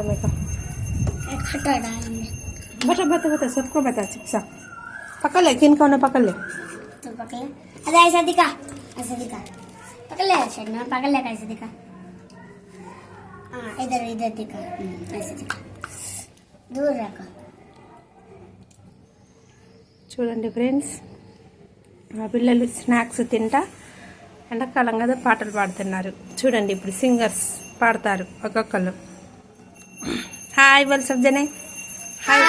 बता बता बता सबको बता शिक्षा पकड़ ले किन कौन पकड़ ले तो पकड़ ले अरे ऐसा दिखा पकड़ ले शर्मा पकड़ ले कैसे दिखा हाँ इधर इधर दिखा ऐसे दिखा दूर रखो చూడండి ఫ్రెండ్స్ మా పిల్లలు స్నాక్స్ తింటా ఎండాకాలం కదా పాటలు పాడుతున్నారు చూడండి ఇప్పుడు సింగర్స్ పాడతారు ఒక్కొక్కరు హాయ్ बोल सब जने हाय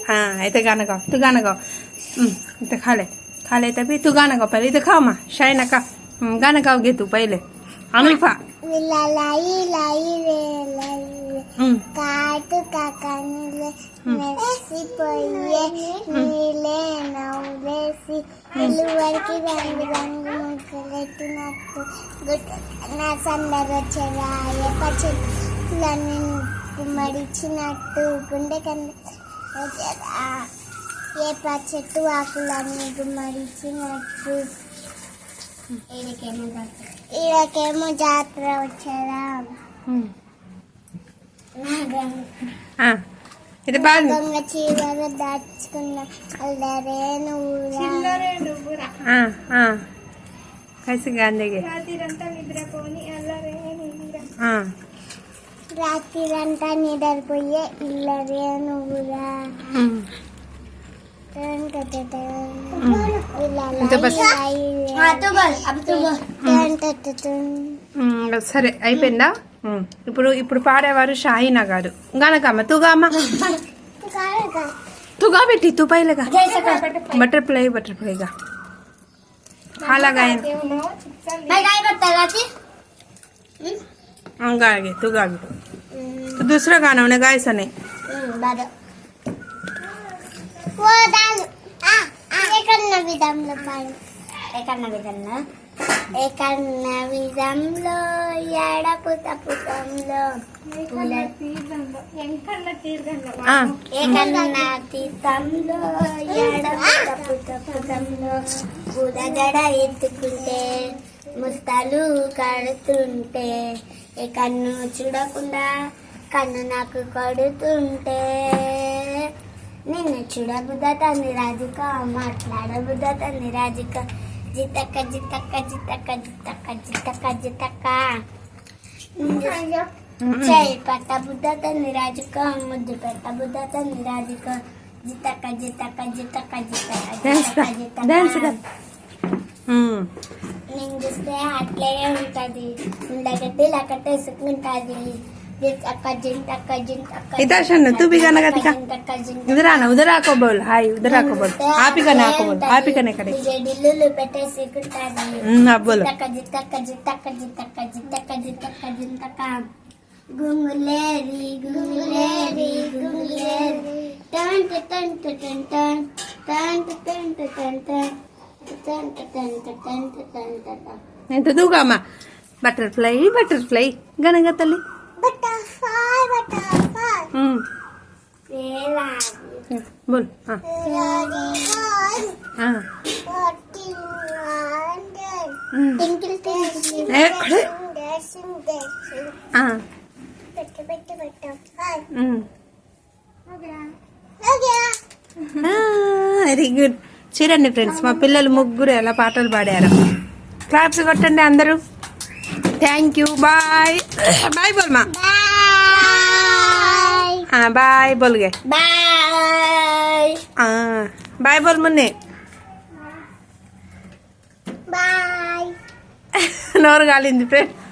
हाँ ऐसे गाना गाओ तू गाना गाओ तो खा ले तभी तू गाना गाओ पहले तो खाओ माँ शायना का गाना गाओगे तू पहले अमीफा लाई लाई रे लाई काटू काकानीले मेसी पोये नीले नौलेसी लुवर की रंग रंग मुकलेटी नातु गुट ना संदर चराय पछलनी కుమడిచినట్టు గుండె కన్న ఏ పచ్చట్టు ఆకులన్నీ గుమ్మడిచినట్టు ఈడకేమో జాతర వచ్చేదా ఇది బాగా దొంగ చీవలు దాచుకున్న అల్లరే నువ్వురా कैसे गाने गे రాత్రిరంతా నిద్రపోని అల్లరే నువ్వురా రాత్రిరంతా నిద్రపోయే ఇల్లరే నువ్వురా సరే అయిపోయిందా ఇప్పుడు ఇప్పుడు పాడేవారు షాహీనా గారు గానకమ్మ తుగామ్మ తుగా పెట్టి తు పైలేగా बटरफ्लाईगा हाला गाय गागे तू गागे तो दूसरा गाना उन्हें गाय सने విధంలో ఎడపుత పుతంలో ఏకన్నా తీర్థంలో ఎడపుత పుత పుతంలో పూలగడ ఎత్తుకుంటే ముస్తాలు కడుతుంటే ఏ కన్ను చూడకుండా కన్ను నాకు కొడుతుంటే నిన్ను చూడబుద్ద తంది రాజిక మాట్లాడబుద్ద తంది రాజిక జితక్క జితక్క జితక్క జితక్క జితక్క జితక్క చేయి పట్ట బుద్ధ తంది రాజిక ముద్దు పెట్ట బుద్ధ తంది రాజిక జితక్క జితక్క జితక్క జితక్క జితక్క నేను చూస్తే అట్లే ఉంటది ఉండగట్టి లకట్టేసుకుంటది इधर शन्नु तू भी गाना गाती का उधर आना उधर आको बोल हाय उधर आको बोल आप ही करना आको बोल आप ही करने करे डिल्लू పెట్టేసి కుంటది अब बोलो జితక్క జితక్క జితక్క జితక్క జితక్క జితక్క గుంగులేరి గుంగులేరి గుంగులేరి టన్ టన్ టన్ టన్ టన్ టన్ టన్ టన్ టన్ టన్ టన్ ఎంత దూగామా బటర్ఫ్లై గానా గతల్లి butterfly बोल వెరీ గుడ్ చూడండి ఫ్రెండ్స్ మా పిల్లలు ముగ్గురు ఎలా పాటలు పాడారు క్లాప్స్ కొట్టండి అందరూ थैंक यू बाय बाय बोल माँ हाँ बाय बोल गए बाय बाय बोल मुन्ने बाय नोर गालिंदी फ्रेंड